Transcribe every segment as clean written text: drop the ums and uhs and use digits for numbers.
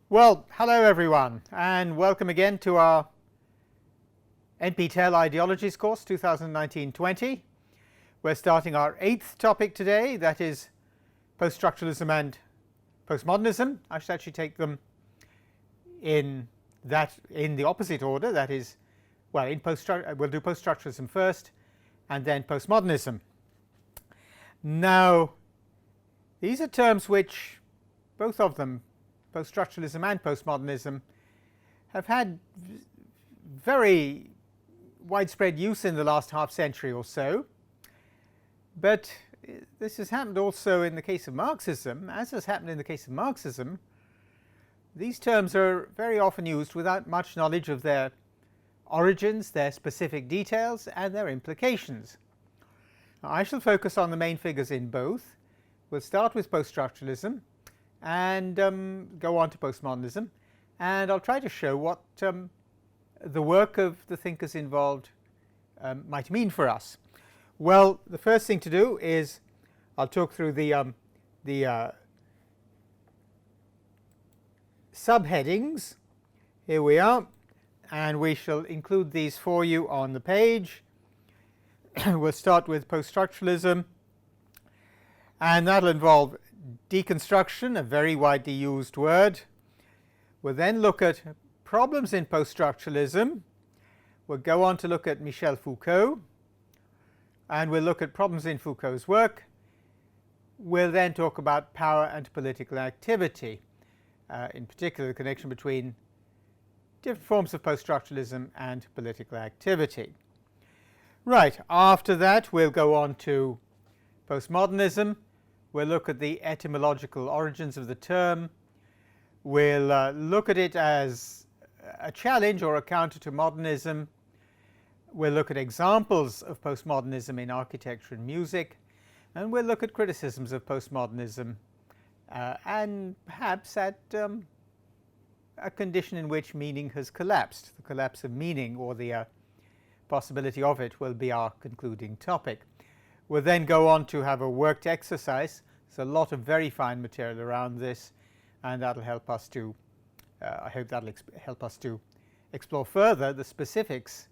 Well, hello everyone, and welcome again to our NPTEL Ideologies course 2019-20. We're starting our 8th topic today, that is Poststructuralism and Postmodernism. I should actually take them in the opposite order, that is, well, we'll do Poststructuralism first and then Postmodernism. Now, these are terms which, both of them, Poststructuralism and Postmodernism, have had very widespread use in the last half century or so, but this has happened also in the case of Marxism. As has happened in the case of Marxism, these terms are very often used without much knowledge of their origins, their specific details, and their implications. Now, I shall focus on the main figures in both. We'll start with Poststructuralism and go on to Postmodernism, and I'll try to show what the work of the thinkers involved might mean for us. Well, the first thing to do is I'll talk through the subheadings. Here we are, and we shall include these for you on the page. We'll start with Poststructuralism, and that'll involve deconstruction, a very widely used word. We'll then look at problems in poststructuralism. We'll go on to look at Michel Foucault, and we'll look at problems in Foucault's work. We'll then talk about power and political activity, in particular the connection between different forms of poststructuralism and political activity. Right, after that we'll go on to postmodernism. We'll look at the etymological origins of the term. We'll look at it as a challenge or a counter to modernism. We'll look at examples of postmodernism in architecture and music, and we'll look at criticisms of postmodernism and perhaps at a condition in which meaning has collapsed. The collapse of meaning, or the possibility of it, will be our concluding topic. We'll then go on to have a worked exercise. There's a lot of very fine material around this, and that'll help us to, I hope that'll help us to explore further the specifics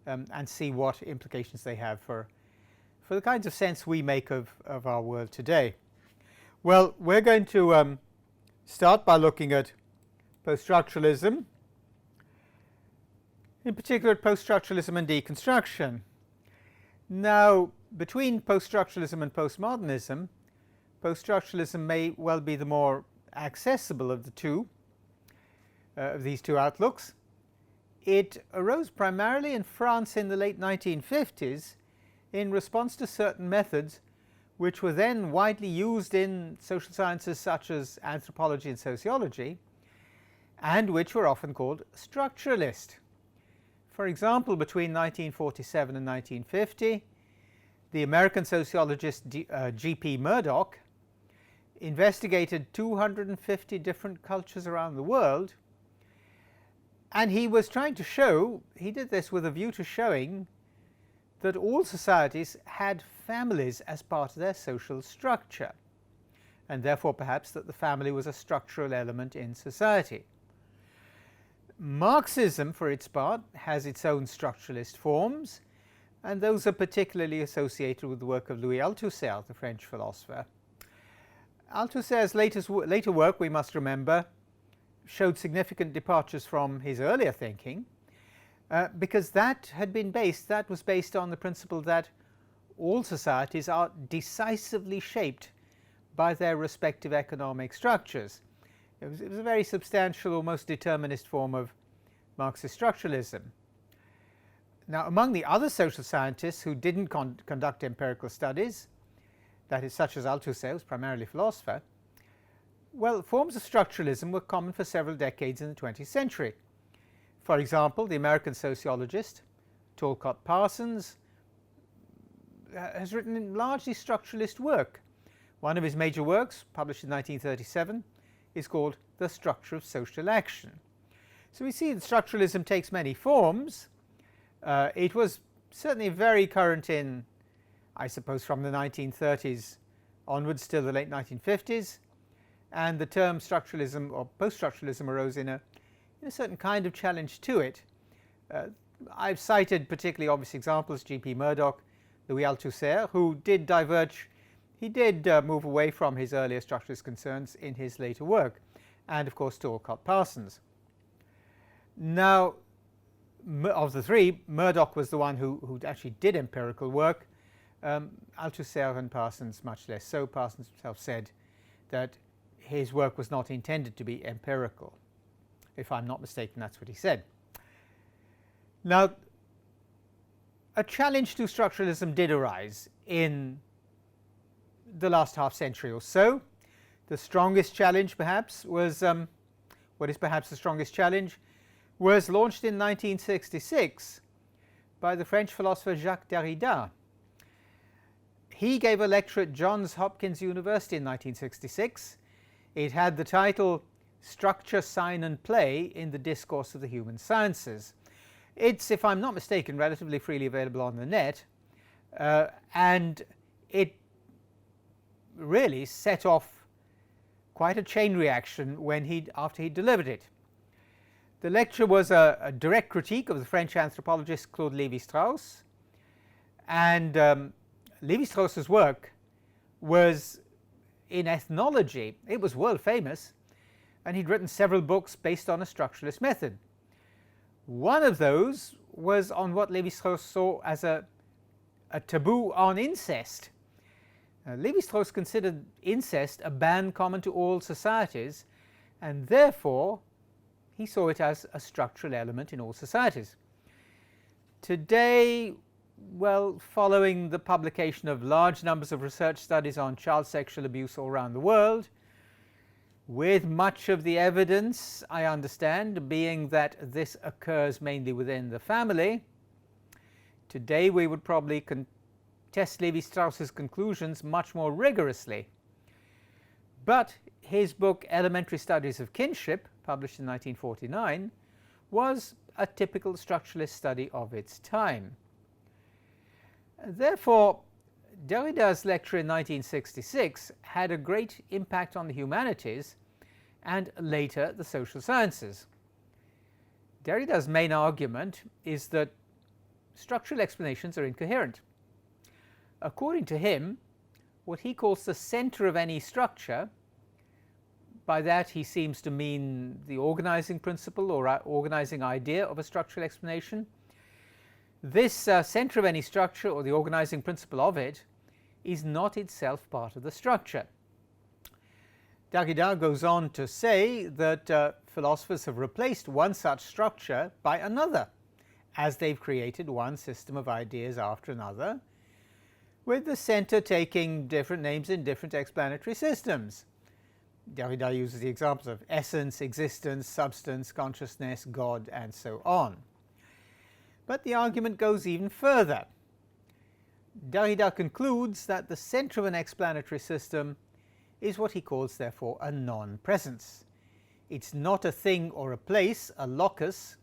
and see what implications they have for the kinds of sense we make of our world today. Well, we're going to start by looking at poststructuralism, in particular at poststructuralism and deconstruction. Now, between poststructuralism and postmodernism, poststructuralism may well be the more accessible of the two, of these two outlooks. It arose primarily in France in the late 1950s in response to certain methods which were then widely used in social sciences such as anthropology and sociology, and which were often called structuralist. For example, between 1947 and 1950, the American sociologist G.P. Murdoch investigated 250 different cultures around the world, and he was trying to show, he did this with a view to showing that all societies had families as part of their social structure, and therefore perhaps that the family was a structural element in society. Marxism, for its part, has its own structuralist forms, and those are particularly associated with the work of Louis Althusser, the French philosopher. Althusser's later work, we must remember, showed significant departures from his earlier thinking, because that was based on the principle that all societies are decisively shaped by their respective economic structures. It was a very substantial, almost determinist form of Marxist structuralism. Now, among the other social scientists who didn't conduct empirical studies, that is, such as Althusser, who was primarily a philosopher, well, forms of structuralism were common for several decades in the 20th century. For example, the American sociologist Talcott Parsons has written largely structuralist work. One of his major works, published in 1937, is called The Structure of Social Action. So we see that structuralism takes many forms. It was certainly very current in, I suppose, from the 1930s onwards till the late 1950s. and the term structuralism or post-structuralism arose in a certain kind of challenge to it. I've cited particularly obvious examples, G.P. Murdoch, Louis Althusser, who did diverge. He did move away from his earlier structuralist concerns in his later work, and of course to Alcott Parsons. Now, of the three, Murdoch was the one who actually did empirical work. Althusser and Parsons much less so. Parsons himself said that his work was not intended to be empirical. If I'm not mistaken, that's what he said. Now, a challenge to structuralism did arise in the last half century or so. The strongest challenge perhaps was, what is perhaps the strongest challenge, was launched in 1966 by the French philosopher Jacques Derrida. He gave a lecture at Johns Hopkins University in 1966. It had the title Structure, Sign and Play in the Discourse of the Human Sciences. It's, if I'm not mistaken, relatively freely available on the net, and it really set off quite a chain reaction after he delivered it. The lecture was a direct critique of the French anthropologist Claude Lévi-Strauss, and Lévi-Strauss's work was in ethnology. It was world famous, and he'd written several books based on a structuralist method. One of those was on what Lévi-Strauss saw as a taboo on incest. Lévi-Strauss considered incest a ban common to all societies, and therefore he saw it as a structural element in all societies. Today, well, following the publication of large numbers of research studies on child sexual abuse all around the world, with much of the evidence, I understand, being that this occurs mainly within the family, today we would probably contest Lévi-Strauss's conclusions much more rigorously. But his book Elementary Studies of Kinship, published in 1949, was a typical structuralist study of its time. Therefore, Derrida's lecture in 1966 had a great impact on the humanities and later the social sciences. Derrida's main argument is that structural explanations are incoherent. According to him, what he calls the center of any structure, by that he seems to mean the organizing principle or organizing idea of a structural explanation, this center of any structure or the organizing principle of it is not itself part of the structure. Derrida goes on to say that philosophers have replaced one such structure by another, as they've created one system of ideas after another, with the center taking different names in different explanatory systems. Derrida uses the examples of essence, existence, substance, consciousness, God, and so on. But the argument goes even further. Derrida concludes that the center of an explanatory system is what he calls, therefore, a non-presence. It's not a thing or a place, a locus,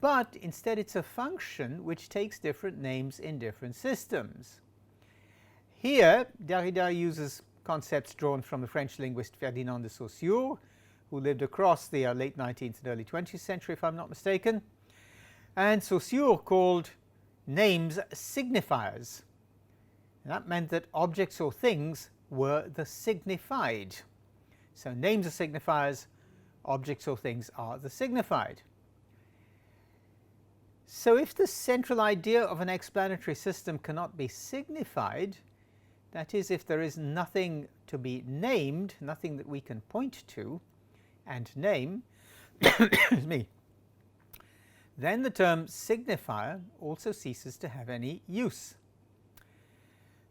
but instead it's a function which takes different names in different systems. Here, Derrida uses concepts drawn from the French linguist Ferdinand de Saussure, who lived across the late 19th and early 20th century, if I'm not mistaken. And Saussure called names signifiers. And that meant that objects or things were the signified. So names are signifiers, objects or things are the signified. So if the central idea of an explanatory system cannot be signified, that is, if there is nothing to be named, nothing that we can point to and name, excuse me, then the term signifier also ceases to have any use.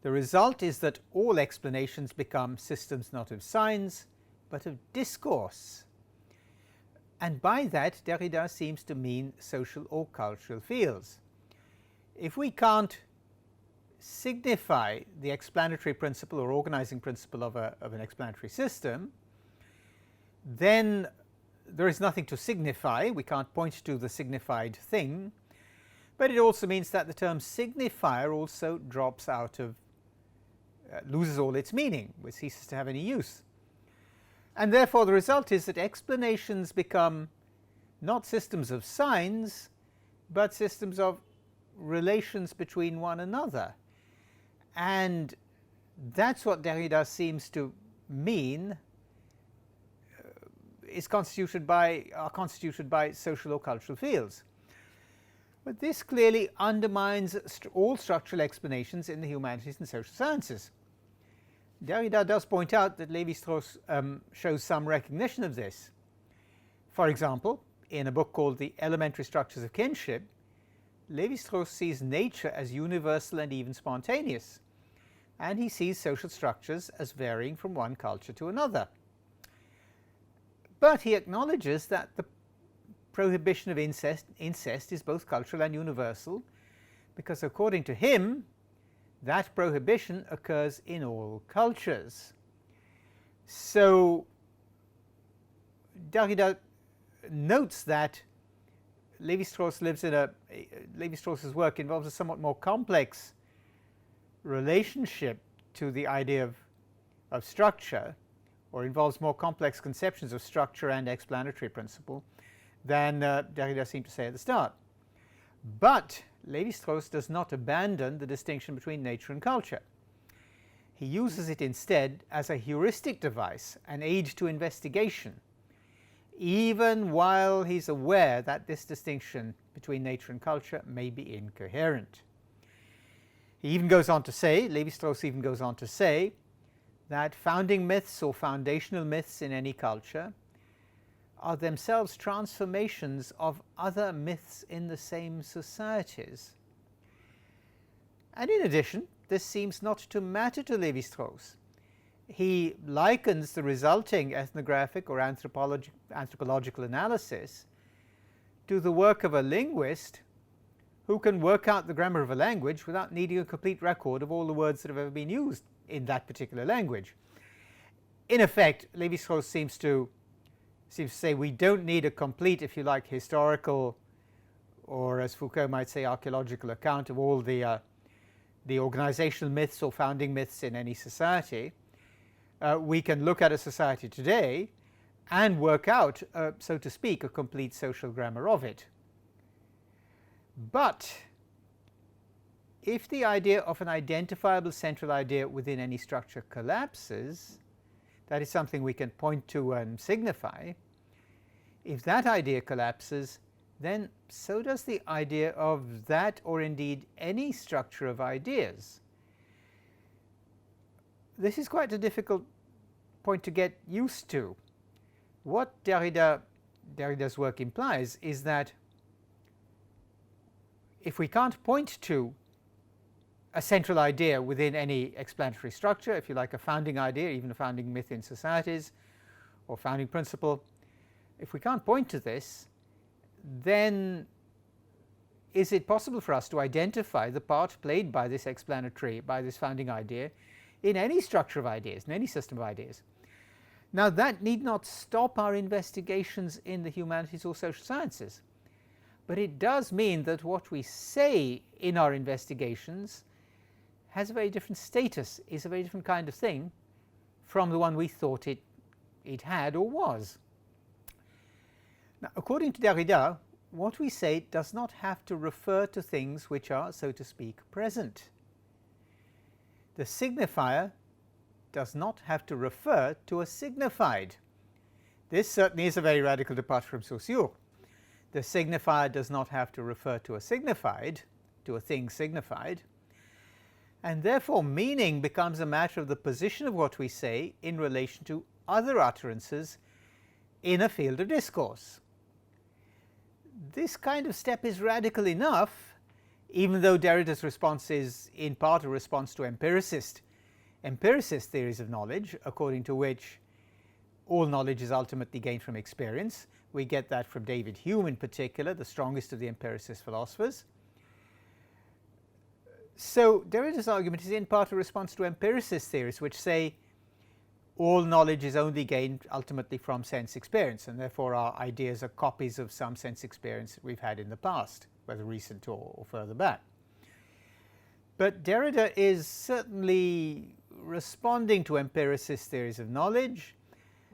The result is that all explanations become systems not of signs, but of discourse. And by that, Derrida seems to mean social or cultural fields. If we can't signify the explanatory principle or organizing principle of an explanatory system, then there is nothing to signify. We can't point to the signified thing. But it also means that the term signifier also drops out of, loses all its meaning, which ceases to have any use. And therefore the result is that explanations become not systems of signs, but systems of relations between one another. And that's what Derrida seems to mean are constituted by social or cultural fields. But this clearly undermines all structural explanations in the humanities and social sciences. Derrida does point out that Lévi-Strauss shows some recognition of this. For example, in a book called The Elementary Structures of Kinship, Lévi-Strauss sees nature as universal and even spontaneous, and he sees social structures as varying from one culture to another. But he acknowledges that the prohibition of incest is both cultural and universal, because according to him, that prohibition occurs in all cultures. So Derrida notes that Lévi-Strauss's work involves a somewhat more complex relationship to the idea of structure, or involves more complex conceptions of structure and explanatory principle than Derrida seemed to say at the start. But Lévi-Strauss does not abandon the distinction between nature and culture. He uses it instead as a heuristic device, an aid to investigation, even while he's aware that this distinction between nature and culture may be incoherent. Lévi-Strauss even goes on to say that founding myths or foundational myths in any culture are themselves transformations of other myths in the same societies. And in addition, this seems not to matter to Lévi-Strauss. He likens the resulting ethnographic or anthropological analysis to the work of a linguist who can work out the grammar of a language without needing a complete record of all the words that have ever been used in that particular language. In effect, Lévi-Strauss seems to say we don't need a complete, if you like, historical, or as Foucault might say, archaeological account of all the organizational myths or founding myths in any society. We can look at a society today and work out, so to speak, a complete social grammar of it. But if the idea of an identifiable central idea within any structure collapses, that is something we can point to and signify. If that idea collapses, then so does the idea of that, or indeed any structure of ideas. This is quite a difficult point to get used to. What Derrida's work implies is that if we can't point to a central idea within any explanatory structure, if you like, a founding idea, even a founding myth in societies, or founding principle, if we can't point to this, then is it possible for us to identify the part played by this founding idea in any structure of ideas, in any system of ideas? Now, that need not stop our investigations in the humanities or social sciences, but it does mean that what we say in our investigations has a very different status, is a very different kind of thing from the one we thought it had or was. Now, according to Derrida, what we say does not have to refer to things which are, so to speak, present. The signifier does not have to refer to a signified. This certainly is a very radical departure from Saussure. The signifier does not have to refer to a signified, to a thing signified, and therefore meaning becomes a matter of the position of what we say in relation to other utterances in a field of discourse. This kind of step is radical enough, even though Derrida's response is in part a response to empiricist theories of knowledge, according to which all knowledge is ultimately gained from experience. We get that from David Hume in particular, the strongest of the empiricist philosophers. So Derrida's argument is in part a response to empiricist theories which say all knowledge is only gained ultimately from sense experience, and therefore our ideas are copies of some sense experience that we've had in the past, whether recent or further back. But Derrida is certainly responding to empiricist theories of knowledge,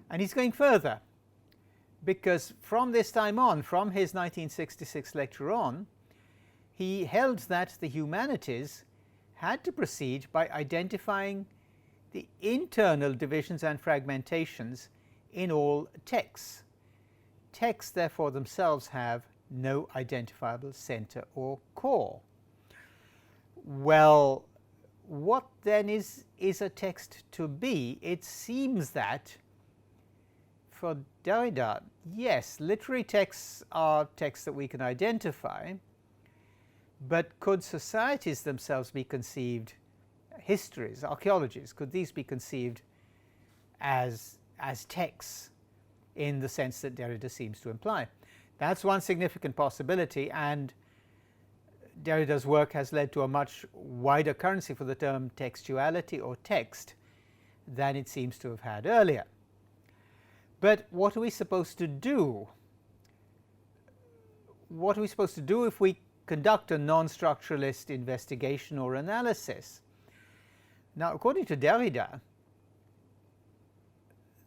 And he's going further, because from this time on, from his 1966 lecture on, he held that the humanities had to proceed by identifying the internal divisions and fragmentations in all texts. Texts, therefore, themselves have no identifiable center or core. Well, what then is a text to be? It seems that for Derrida, yes, literary texts are texts that we can identify, but could societies themselves be conceived, histories, archaeologies, could these be conceived as texts in the sense that Derrida seems to imply? That's one significant possibility, and Derrida's work has led to a much wider currency for the term textuality or text than it seems to have had earlier. But what are we supposed to do? What are we supposed to do if we conduct a non-structuralist investigation or analysis? Now, according to Derrida,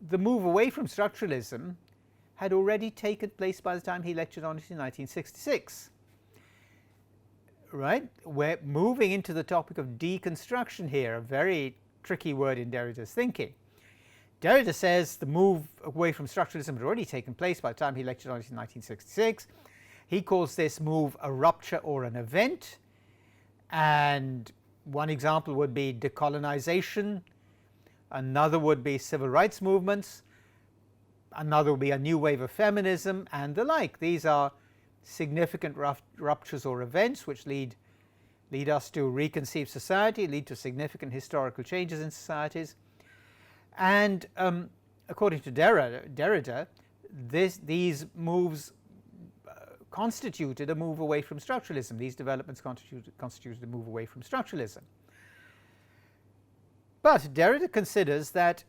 the move away from structuralism had already taken place by the time he lectured on it in 1966. Right? We're moving into the topic of deconstruction here, a very tricky word in Derrida's thinking. Derrida says the move away from structuralism had already taken place by the time he lectured on it in 1966. He calls this move a rupture or an event, and one example would be decolonization, another would be civil rights movements, another would be a new wave of feminism, and the like. These are significant ruptures or events which lead us to reconceive society, lead to significant historical changes in societies. And according to Derrida, these moves constituted a move away from structuralism. These developments constituted a move away from structuralism. But Derrida considers that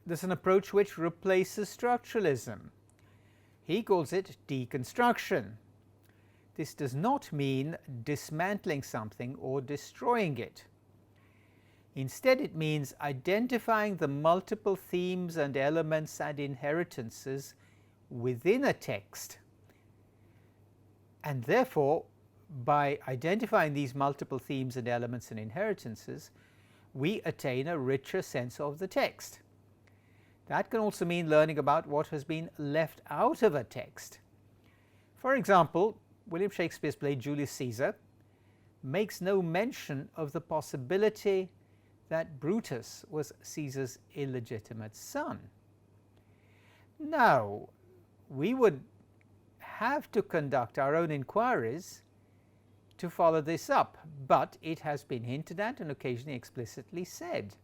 there's an approach which replaces structuralism. He calls it deconstruction. This does not mean dismantling something or destroying it. Instead, it means identifying the multiple themes and elements and inheritances within a text. And therefore, by identifying these multiple themes and elements and inheritances, we attain a richer sense of the text. That can also mean learning about what has been left out of a text. For example, William Shakespeare's play Julius Caesar makes no mention of the possibility that Brutus was Caesar's illegitimate son. Now, we would have to conduct our own inquiries to follow this up, but it has been hinted at and occasionally explicitly said.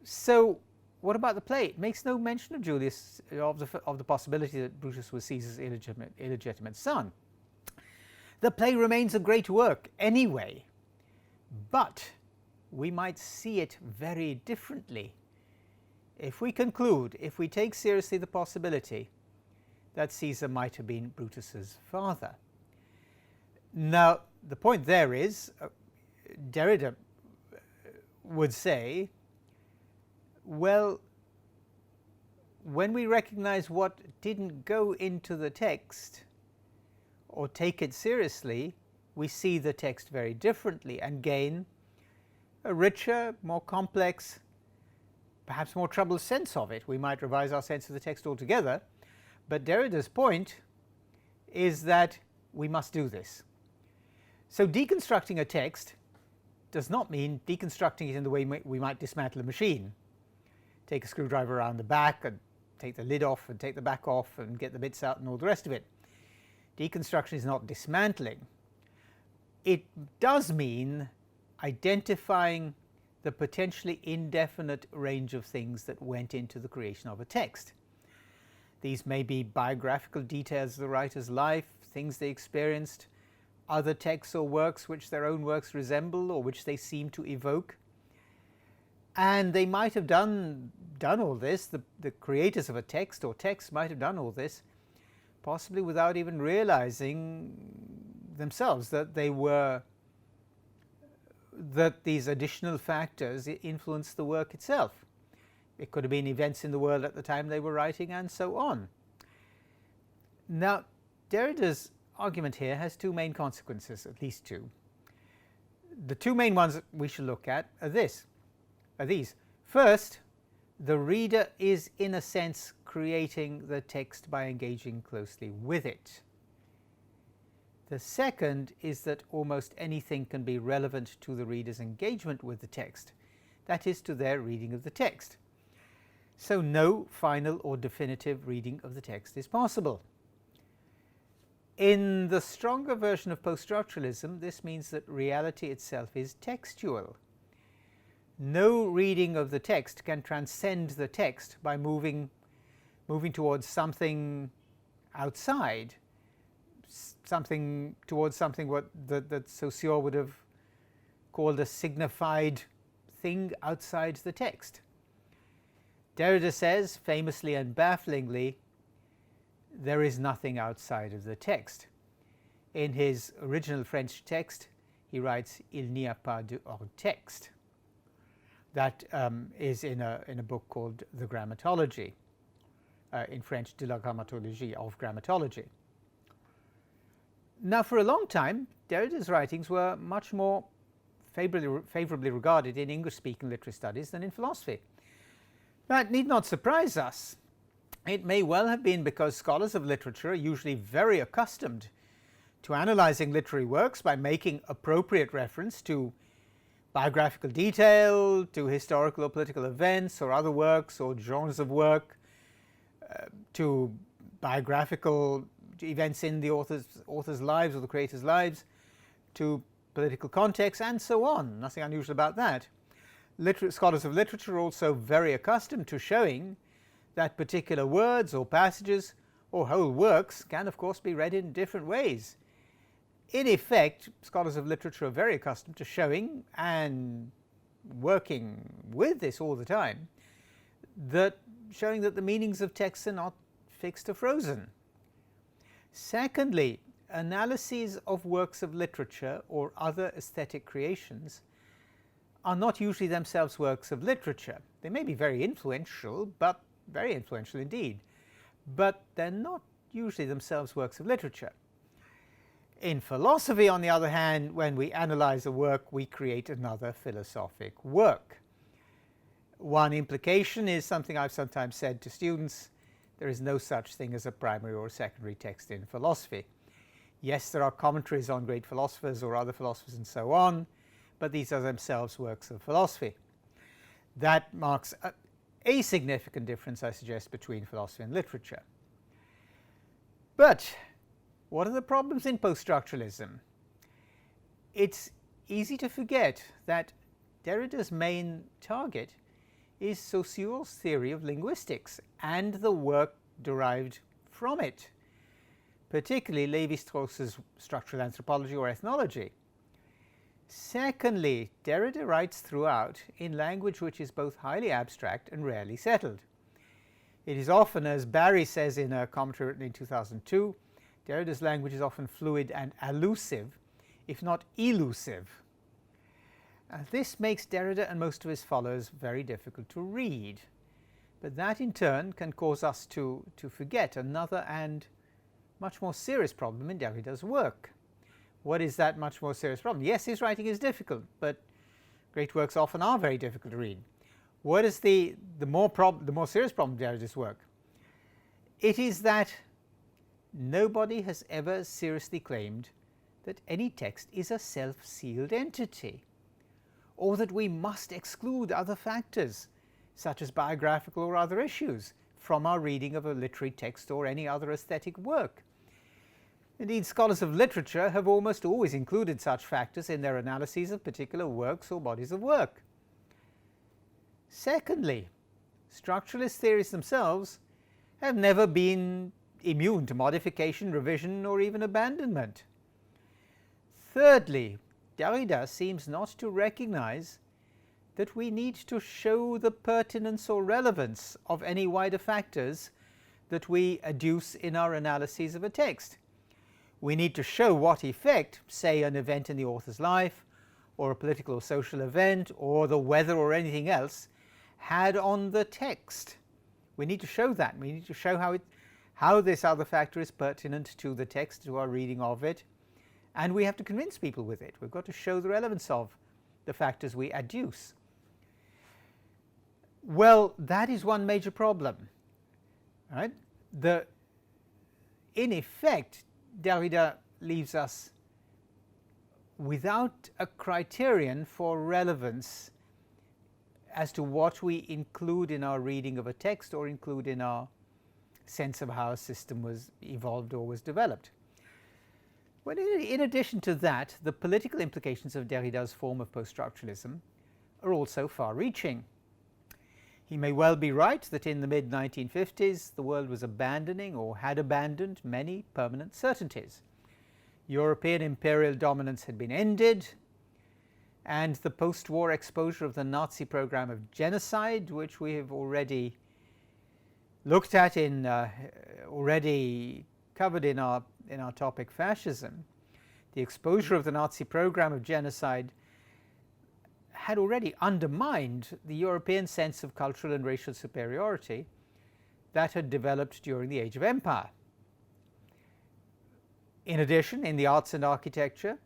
So, what about the play? It makes no mention of Julius, of the possibility that Brutus was Caesar's illegitimate son. The play remains a great work anyway, but we might see it very differently if we conclude, if we take seriously the possibility that Caesar might have been Brutus's father. Now, the point there is, Derrida would say, well, when we recognize what didn't go into the text or take it seriously, we see the text very differently and gain a richer, more complex, perhaps more troubled sense of it. We might revise our sense of the text altogether, but Derrida's point is that we must do this. So deconstructing a text does not mean deconstructing it in the way we might dismantle a machine. Take a screwdriver around the back and take the lid off and take the back off and get the bits out and all the rest of it. Deconstruction is not dismantling. It does mean identifying the potentially indefinite range of things that went into the creation of a text. These may be biographical details of the writer's life, things they experienced, other texts or works which their own works resemble or which they seem to evoke. And they might have done all this, the creators of a text or texts might have done all this, possibly without even realizing themselves that these additional factors influenced the work itself. It could have been events in the world at the time they were writing, and so on. Now, Derrida's argument here has two main consequences, at least two. The two main ones that we shall look at are these. First, the reader is in a sense creating the text by engaging closely with it. The second is that almost anything can be relevant to the reader's engagement with the text, that is, to their reading of the text. So no final or definitive reading of the text is possible. In the stronger version of poststructuralism, this means that reality itself is textual. No reading of the text can transcend the text by moving towards something outside, towards something that Saussure would have called a signified thing outside the text. Derrida says, famously and bafflingly, there is nothing outside of the text. In his original French text, he writes, Il n'y a pas de hors texte. That is in a book called The Grammatology, in French, De la Grammatologie, of Grammatology. Now, for a long time, Derrida's writings were much more favorably regarded in English-speaking literary studies than in philosophy. That need not surprise us. It may well have been because scholars of literature are usually very accustomed to analyzing literary works by making appropriate reference to biographical detail, to historical or political events or other works or genres of work, to biographical events in the author's lives or the creator's lives, to political context, and so on. Nothing unusual about that. Scholars of literature are also very accustomed to showing that particular words or passages or whole works can, of course, be read in different ways. In effect, scholars of literature are very accustomed to showing and working with this all the time, showing that the meanings of texts are not fixed or frozen. Secondly, analyses of works of literature or other aesthetic creations are not usually themselves works of literature. They may be very influential, but very influential indeed, but they're not usually themselves works of literature. In philosophy, on the other hand, when we analyze a work, we create another philosophic work. One implication is something I've sometimes said to students: there is no such thing as a primary or secondary text in philosophy. Yes, there are commentaries on great philosophers or other philosophers and so on, but these are themselves works of philosophy. That marks a significant difference, I suggest, between philosophy and literature. But what are the problems in poststructuralism? It's easy to forget that Derrida's main target is Saussure's theory of linguistics and the work derived from it, particularly Lévi-Strauss's structural anthropology or ethnology. Secondly, Derrida writes throughout in language which is both highly abstract and rarely settled. It is often, as Barry says in a commentary written in 2002, Derrida's language is often fluid and allusive, if not elusive. This makes Derrida and most of his followers very difficult to read, but that in turn can cause us to forget another and much more serious problem in Derrida's work. What is that much more serious problem? Yes, his writing is difficult, but great works often are very difficult to read. What is the more serious problem of Derrida's work? It is that nobody has ever seriously claimed that any text is a self-sealed entity, or that we must exclude other factors, such as biographical or other issues, from our reading of a literary text or any other aesthetic work. Indeed, scholars of literature have almost always included such factors in their analyses of particular works or bodies of work. Secondly, structuralist theories themselves have never been immune to modification, revision, or even abandonment. Thirdly, Derrida seems not to recognize that we need to show the pertinence or relevance of any wider factors that we adduce in our analyses of a text. We need to show what effect, say, an event in the author's life, or a political or social event, or the weather or anything else, had on the text. We need to show that. We need to show how this other factor is pertinent to the text, to our reading of it, and we have to convince people with it. We've got to show the relevance of the factors we adduce. Well, that is one major problem, right? In effect, Derrida leaves us without a criterion for relevance as to what we include in our reading of a text or include in our sense of how a system was evolved or was developed. Well, in addition to that, the political implications of Derrida's form of post-structuralism are also far-reaching. He may well be right that in the mid-1950s the world was abandoning or had abandoned many permanent certainties. European imperial dominance had been ended, and the post-war exposure of the Nazi program of genocide, which we have already looked at already covered in our topic fascism, the exposure of the Nazi program of genocide had already undermined the European sense of cultural and racial superiority that had developed during the Age of Empire. In addition, in the arts and architecture,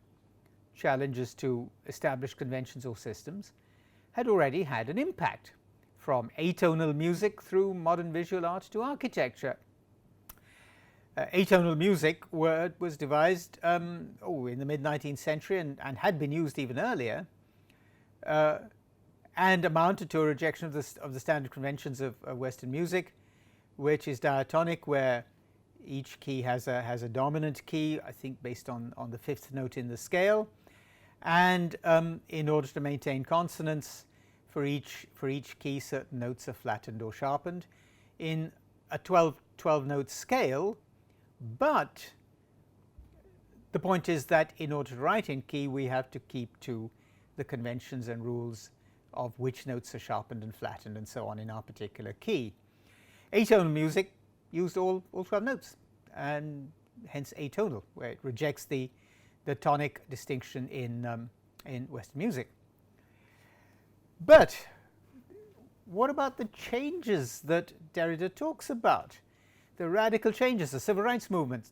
challenges to established conventions or systems had already had an impact, from atonal music through modern visual art to architecture. Atonal music was devised in the mid-19th century and had been used even earlier, and amounted to a rejection of the standard conventions of Western music, which is diatonic, where each key has a dominant key, I think based on the fifth note in the scale, and in order to maintain consonance, for each key certain notes are flattened or sharpened in a 12-note scale. But the point is that in order to write in key, we have to keep to the conventions and rules of which notes are sharpened and flattened and so on in our particular key. Atonal music used all 12 notes, and hence atonal, where it rejects the tonic distinction in Western music. But what about the changes that Derrida talks about? The radical changes, the civil rights movement,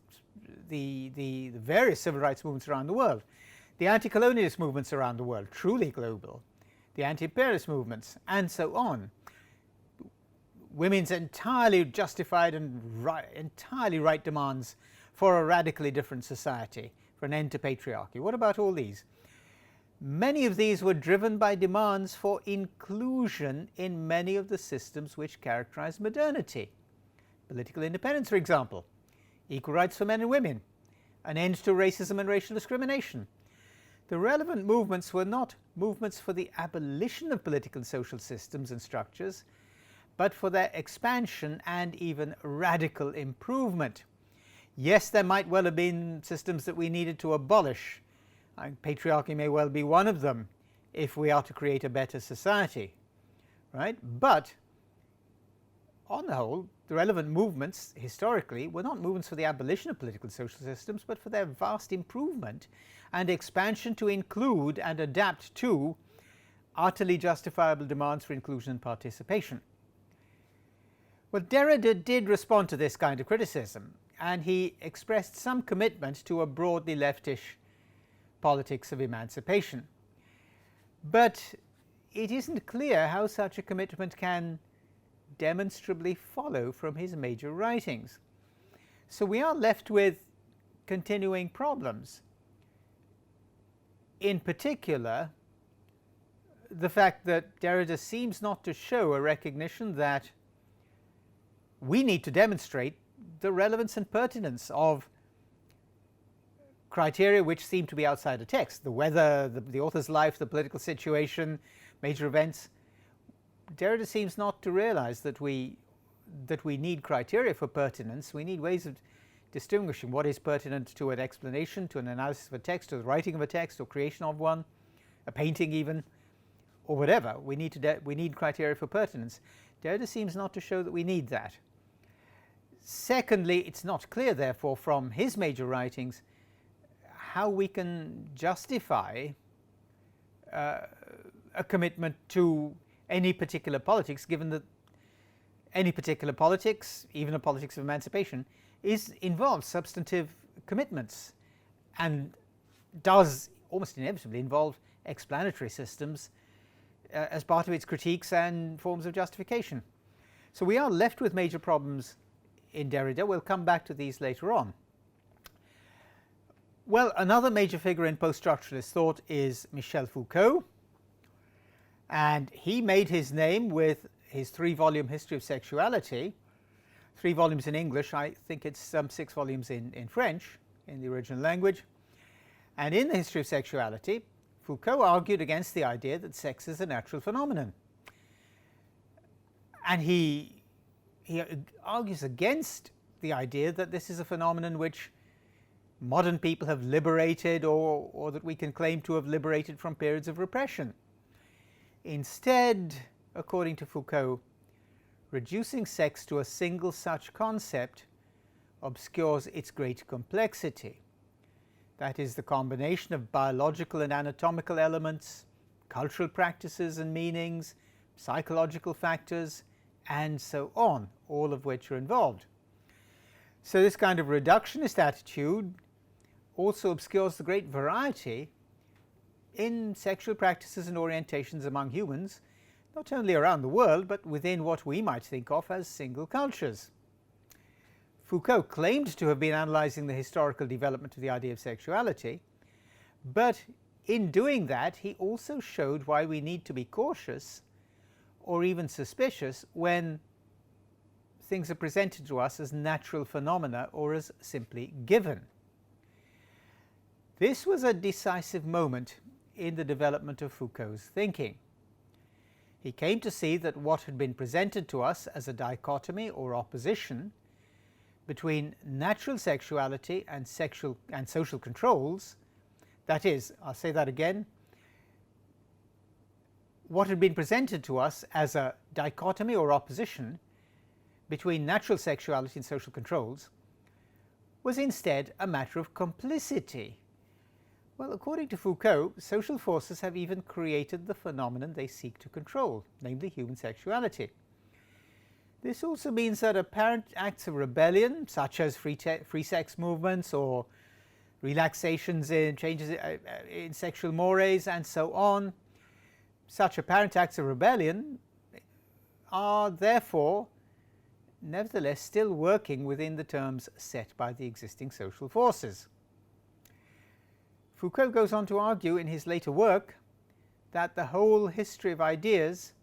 the various civil rights movements around the world, the anti-colonialist movements around the world, truly global, the anti-imperialist movements, and so on. Women's entirely justified and entirely right demands for a radically different society, for an end to patriarchy. What about all these? Many of these were driven by demands for inclusion in many of the systems which characterize modernity. Political independence, for example, equal rights for men and women, an end to racism and racial discrimination. The relevant movements were not movements for the abolition of political and social systems and structures, but for their expansion and even radical improvement. Yes, there might well have been systems that we needed to abolish. Patriarchy may well be one of them if we are to create a better society, right? But on the whole, the relevant movements historically were not movements for the abolition of political and social systems, but for their vast improvement and expansion to include and adapt to utterly justifiable demands for inclusion and participation. Well, Derrida did respond to this kind of criticism, and he expressed some commitment to a broadly leftish politics of emancipation. But it isn't clear how such a commitment can demonstrably follow from his major writings. So we are left with continuing problems. In particular, the fact that Derrida seems not to show a recognition that we need to demonstrate the relevance and pertinence of criteria which seem to be outside the text, the weather, the author's life, the political situation, major events. Derrida seems not to realize that we need criteria for pertinence. We need ways of distinguishing what is pertinent to an explanation, to an analysis of a text, to the writing of a text, or creation of one, a painting even, or whatever. We need criteria for pertinence. Derrida seems not to show that we need that. Secondly, it's not clear, therefore, from his major writings how we can justify a commitment to any particular politics, given that any particular politics, even a politics of emancipation, involves substantive commitments and does almost inevitably involve explanatory systems as part of its critiques and forms of justification. So we are left with major problems in Derrida. We'll come back to these later on. Well, another major figure in post-structuralist thought is Michel Foucault, and he made his name with his 3-volume History of Sexuality, 3 volumes in English. I think it's 6 volumes in French, in the original language. And in the History of Sexuality, Foucault argued against the idea that sex is a natural phenomenon. And he argues against the idea that this is a phenomenon which modern people have liberated, or that we can claim to have liberated from periods of repression. Instead, according to Foucault, reducing sex to a single such concept obscures its great complexity. That is, the combination of biological and anatomical elements, cultural practices and meanings, psychological factors, and so on, all of which are involved. So this kind of reductionist attitude also obscures the great variety in sexual practices and orientations among humans, not only around the world, but within what we might think of as single cultures. Foucault claimed to have been analyzing the historical development of the idea of sexuality, but in doing that, he also showed why we need to be cautious or even suspicious when things are presented to us as natural phenomena or as simply given. This was a decisive moment in the development of Foucault's thinking. He came to see that what had been presented to us as a dichotomy or opposition between natural sexuality and social controls, that is, I'll say that again, what had been presented to us as a dichotomy or opposition between natural sexuality and social controls was instead a matter of complicity. Well, according to Foucault, social forces have even created the phenomenon they seek to control, namely human sexuality. This also means that apparent acts of rebellion, such as free sex movements or relaxations in changes in sexual mores and so on, such apparent acts of rebellion are therefore nevertheless still working within the terms set by the existing social forces. Foucault goes on to argue in his later work that the whole history of ideas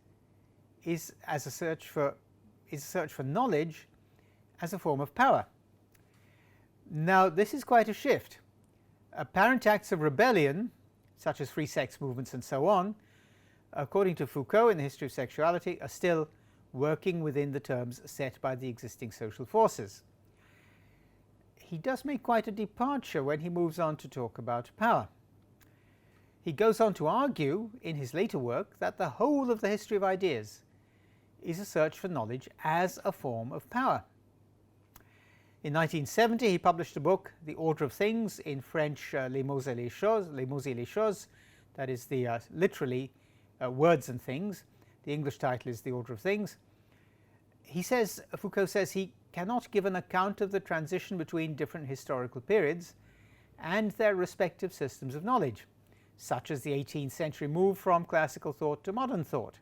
is a search for knowledge as a form of power. Now, this is quite a shift. Apparent acts of rebellion, such as free sex movements and so on, according to Foucault in the History of Sexuality, are still working within the terms set by the existing social forces. He does make quite a departure when he moves on to talk about power. He goes on to argue in his later work that the whole of the history of ideas is a search for knowledge as a form of power. In 1970, he published a book, The Order of Things, in French, Les mots et les choses, that is literally words and things. The English title is The Order of Things. Foucault says he cannot give an account of the transition between different historical periods and their respective systems of knowledge, such as the 18th century move from classical thought to modern thought.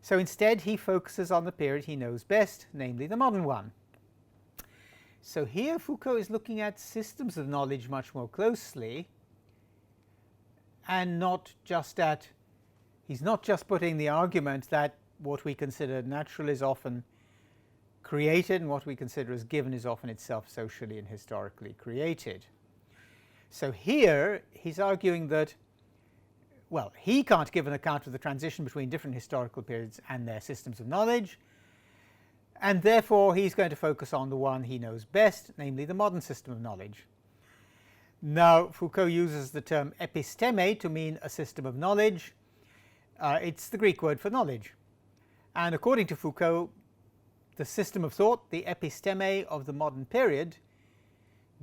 So instead, he focuses on the period he knows best, namely the modern one. So here Foucault is looking at systems of knowledge much more closely, and he's not just putting the argument that what we consider natural is often created and what we consider as given is often itself socially and historically created. So here he's arguing that, well, he can't give an account of the transition between different historical periods and their systems of knowledge, and therefore he's going to focus on the one he knows best, namely the modern system of knowledge. Now, Foucault uses the term episteme to mean a system of knowledge. It's the Greek word for knowledge. And according to Foucault, the system of thought, the episteme of the modern period,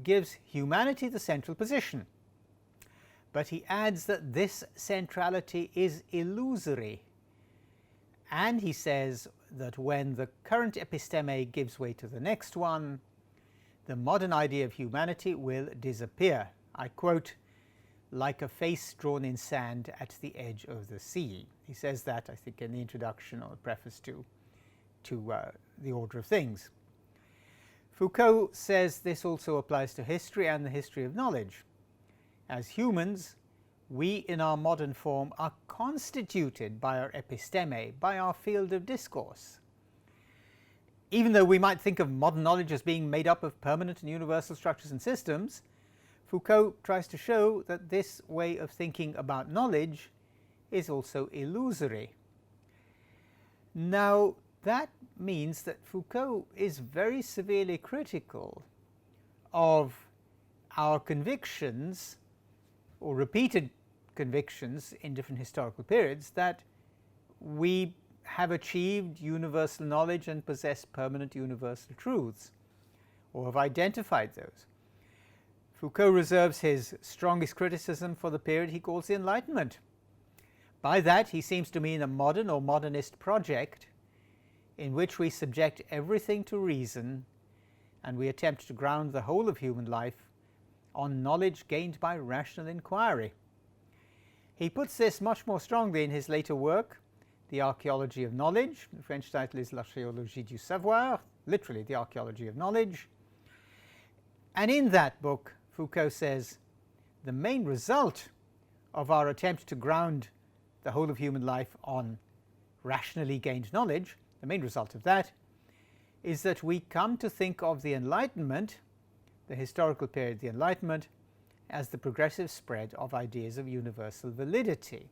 gives humanity the central position. But he adds that this centrality is illusory, And he says that when the current episteme gives way to the next one, the modern idea of humanity will disappear. I quote, "like a face drawn in sand at the edge of the sea." He says that, I think, in the introduction or the preface to The Order of Things. Foucault says this also applies to history and the history of knowledge. As humans, we in our modern form are constituted by our episteme, by our field of discourse. Even though we might think of modern knowledge as being made up of permanent and universal structures and systems, Foucault tries to show that this way of thinking about knowledge is also illusory. Now, that means that Foucault is very severely critical of our convictions, or repeated convictions in different historical periods, that we have achieved universal knowledge and possess permanent universal truths, or have identified those. Foucault reserves his strongest criticism for the period he calls the Enlightenment. By that he seems to mean a modern or modernist project in which we subject everything to reason and we attempt to ground the whole of human life on knowledge gained by rational inquiry. He puts this much more strongly in his later work, The Archaeology of Knowledge. The French title is L'Archéologie du Savoir, literally the Archaeology of Knowledge. And in that book, Foucault says the main result of our attempt to ground the whole of human life on rationally gained knowledge, the main result of that is that we come to think of the Enlightenment, the historical period of the Enlightenment, as the progressive spread of ideas of universal validity.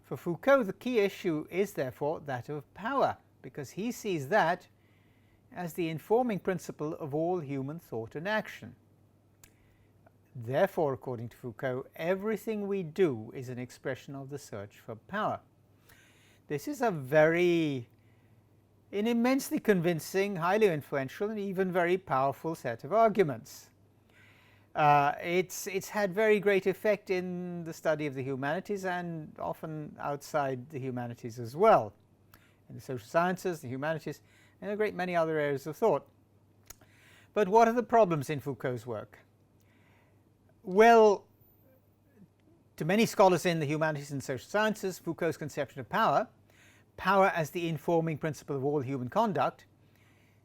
For Foucault, the key issue is therefore that of power, because he sees that as the informing principle of all human thought and action. Therefore, according to Foucault, everything we do is an expression of the search for power. This is an immensely convincing, highly influential, and even very powerful set of arguments. It's had very great effect in the study of the humanities and often outside the humanities as well, in the social sciences, the humanities, and a great many other areas of thought. But what are the problems in Foucault's work? Well, to many scholars in the humanities and social sciences, Foucault's conception of power, power as the informing principle of all human conduct,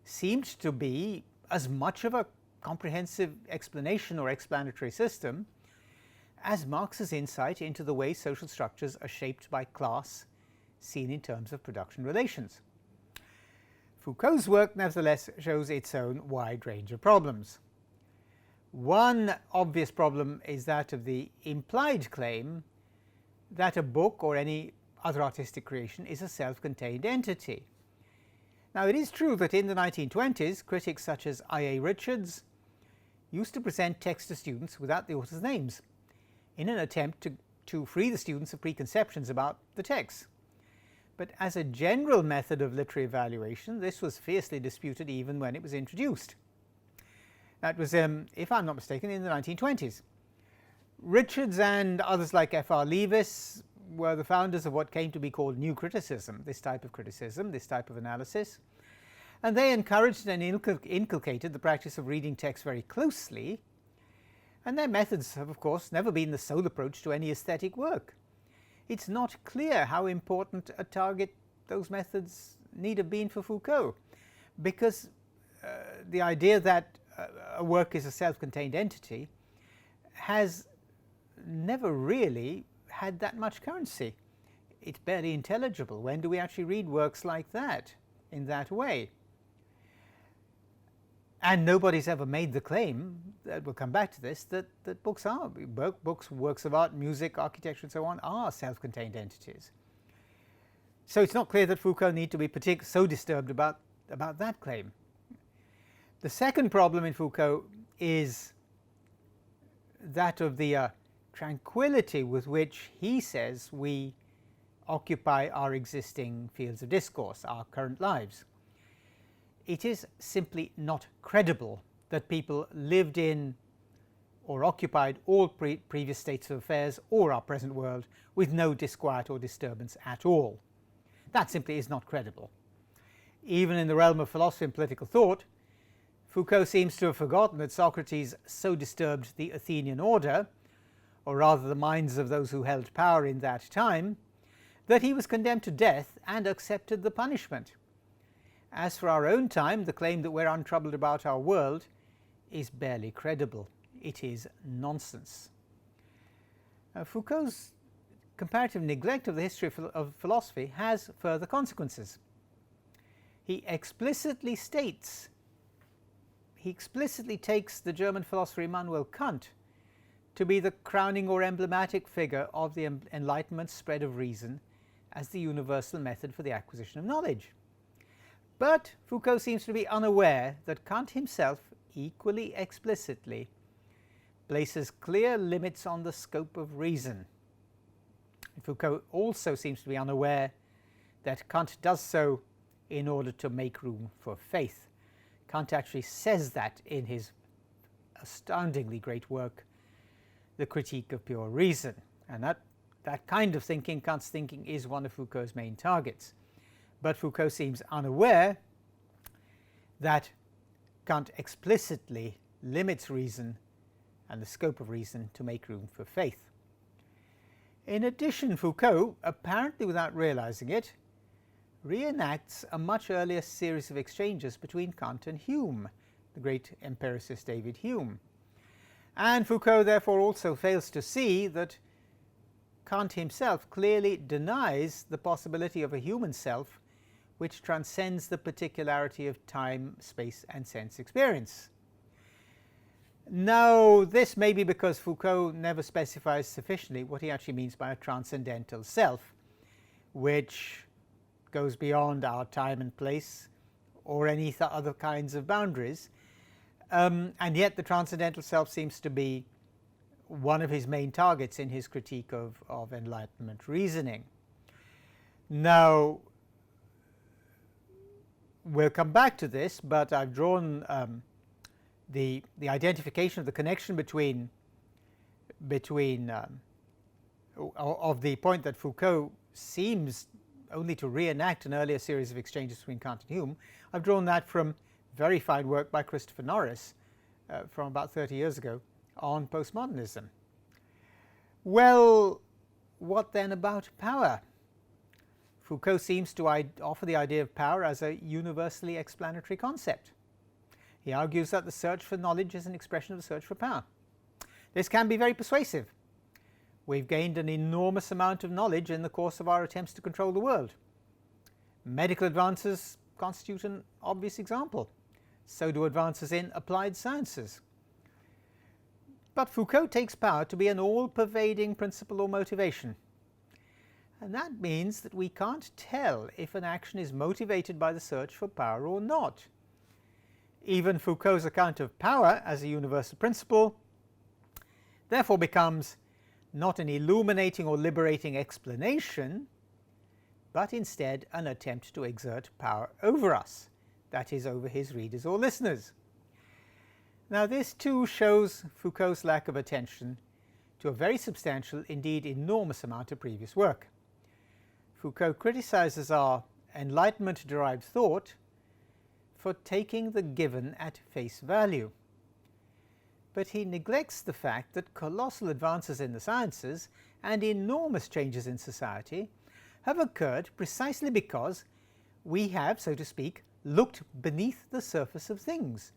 seemed to be as much of a comprehensive explanation or explanatory system as Marx's insight into the way social structures are shaped by class, seen in terms of production relations. Foucault's work nevertheless shows its own wide range of problems. One obvious problem is that of the implied claim that a book or any other artistic creation is a self-contained entity. Now, it is true that in the 1920s, critics such as I.A. Richards used to present texts to students without the authors' names in an attempt to free the students of preconceptions about the text. But as a general method of literary evaluation, this was fiercely disputed even when it was introduced. That was, if I'm not mistaken, in the 1920s. Richards and others like F.R. Leavis were the founders of what came to be called new criticism, this type of analysis. And they encouraged and inculcated the practice of reading text very closely. And their methods have, of course, never been the sole approach to any aesthetic work. It's not clear how important a target those methods need have been for Foucault, because the idea that a work is a self-contained entity has never really had that much currency. It's barely intelligible. When do we actually read works like that, in that way? And nobody's ever made the claim, that we'll come back to this, that books, works of art, music, architecture and so on are self-contained entities. So it's not clear that Foucault need to be so disturbed about that claim. The second problem in Foucault is that of the tranquility with which he says we occupy our existing fields of discourse, our current lives. It is simply not credible that people lived in or occupied all previous states of affairs or our present world with no disquiet or disturbance at all. That simply is not credible. Even in the realm of philosophy and political thought, Foucault seems to have forgotten that Socrates so disturbed the Athenian order, or rather the minds of those who held power in that time, that he was condemned to death and accepted the punishment. As for our own time, the claim that we're untroubled about our world is barely credible. It is nonsense. Foucault's comparative neglect of the history of philosophy has further consequences. He explicitly takes the German philosopher Immanuel Kant to be the crowning or emblematic figure of the Enlightenment spread of reason as the universal method for the acquisition of knowledge. But Foucault seems to be unaware that Kant himself equally explicitly places clear limits on the scope of reason. Foucault also seems to be unaware that Kant does so in order to make room for faith. Kant actually says that in his astoundingly great work, The Critique of Pure Reason, and that kind of thinking, Kant's thinking, is one of Foucault's main targets. But Foucault seems unaware that Kant explicitly limits reason and the scope of reason to make room for faith. In addition, Foucault, apparently without realizing it, reenacts a much earlier series of exchanges between Kant and Hume, the great empiricist David Hume. And Foucault therefore also fails to see that Kant himself clearly denies the possibility of a human self which transcends the particularity of time, space, and sense experience. Now, this may be because Foucault never specifies sufficiently what he actually means by a transcendental self, which goes beyond our time and place or any other kinds of boundaries, and yet the transcendental self seems to be one of his main targets in his critique of Enlightenment reasoning. Now, we'll come back to this, but I've drawn the identification of the connection between of the point that Foucault seems only to reenact an earlier series of exchanges between Kant and Hume. I've drawn that from very fine work by Christopher Norris from about 30 years ago on postmodernism. Well, what then about power? Foucault seems to offer the idea of power as a universally explanatory concept. He argues that the search for knowledge is an expression of the search for power. This can be very persuasive. We've gained an enormous amount of knowledge in the course of our attempts to control the world. Medical advances constitute an obvious example. So do advances in applied sciences. But Foucault takes power to be an all-pervading principle or motivation. And that means that we can't tell if an action is motivated by the search for power or not. Even Foucault's account of power as a universal principle therefore becomes not an illuminating or liberating explanation, but instead an attempt to exert power over us, that is, over his readers or listeners. Now, this too shows Foucault's lack of attention to a very substantial, indeed enormous amount of previous work. Foucault criticizes our Enlightenment-derived thought for taking the given at face value. But he neglects the fact that colossal advances in the sciences and enormous changes in society have occurred precisely because we have, so to speak, looked beneath the surface of things.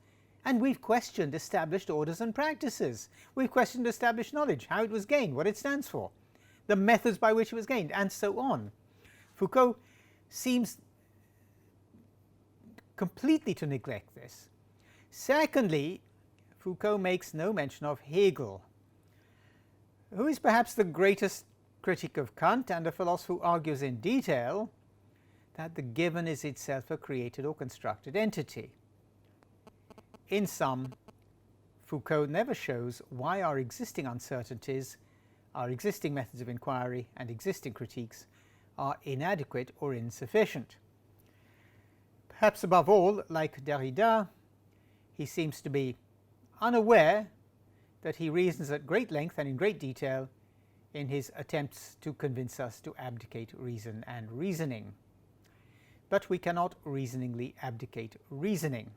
And we've questioned established orders and practices. We've questioned established knowledge, how it was gained, what it stands for, the methods by which it was gained, and so on. Foucault seems completely to neglect this. Secondly, Foucault makes no mention of Hegel, who is perhaps the greatest critic of Kant and a philosopher who argues in detail that the given is itself a created or constructed entity. In sum, Foucault never shows why our existing uncertainties, our existing methods of inquiry, and existing critiques are inadequate or insufficient. Perhaps above all, like Derrida, he seems to be unaware that he reasons at great length and in great detail in his attempts to convince us to abdicate reason and reasoning. but we cannot reasoningly abdicate reasoning.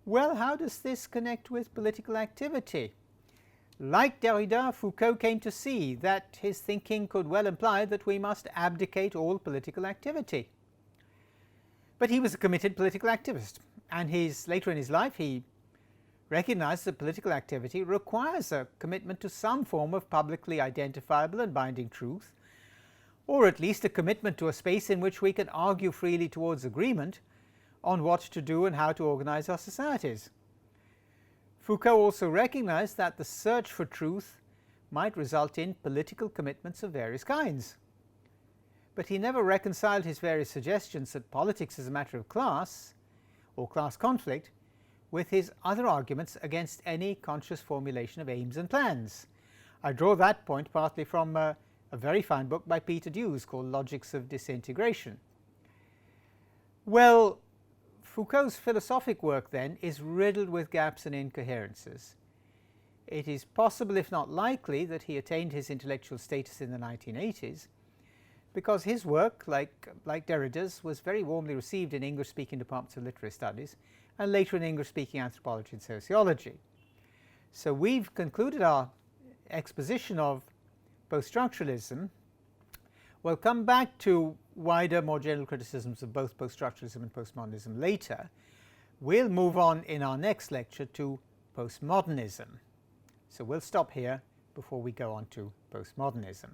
Well, how does this connect with political activity? Like Derrida, Foucault came to see that his thinking could well imply that we must abdicate all political activity. But he was a committed political activist, and later in his life he recognized that political activity requires a commitment to some form of publicly identifiable and binding truth, or at least a commitment to a space in which we can argue freely towards agreement on what to do and how to organize our societies. Foucault also recognized that the search for truth might result in political commitments of various kinds. But he never reconciled his various suggestions that politics is a matter of class, or class conflict, with his other arguments against any conscious formulation of aims and plans. I draw that point partly from a very fine book by Peter Dewes called Logics of Disintegration. Well, Foucault's philosophic work, then, is riddled with gaps and incoherences. It is possible, if not likely, that he attained his intellectual status in the 1980s, because his work, like Derrida's, was very warmly received in English-speaking departments of literary studies, and later in English-speaking anthropology and sociology. So we've concluded our exposition of post-structuralism. We'll come back to wider, more general criticisms of both post-structuralism and postmodernism later. We'll move on in our next lecture to postmodernism. So we'll stop here before we go on to postmodernism.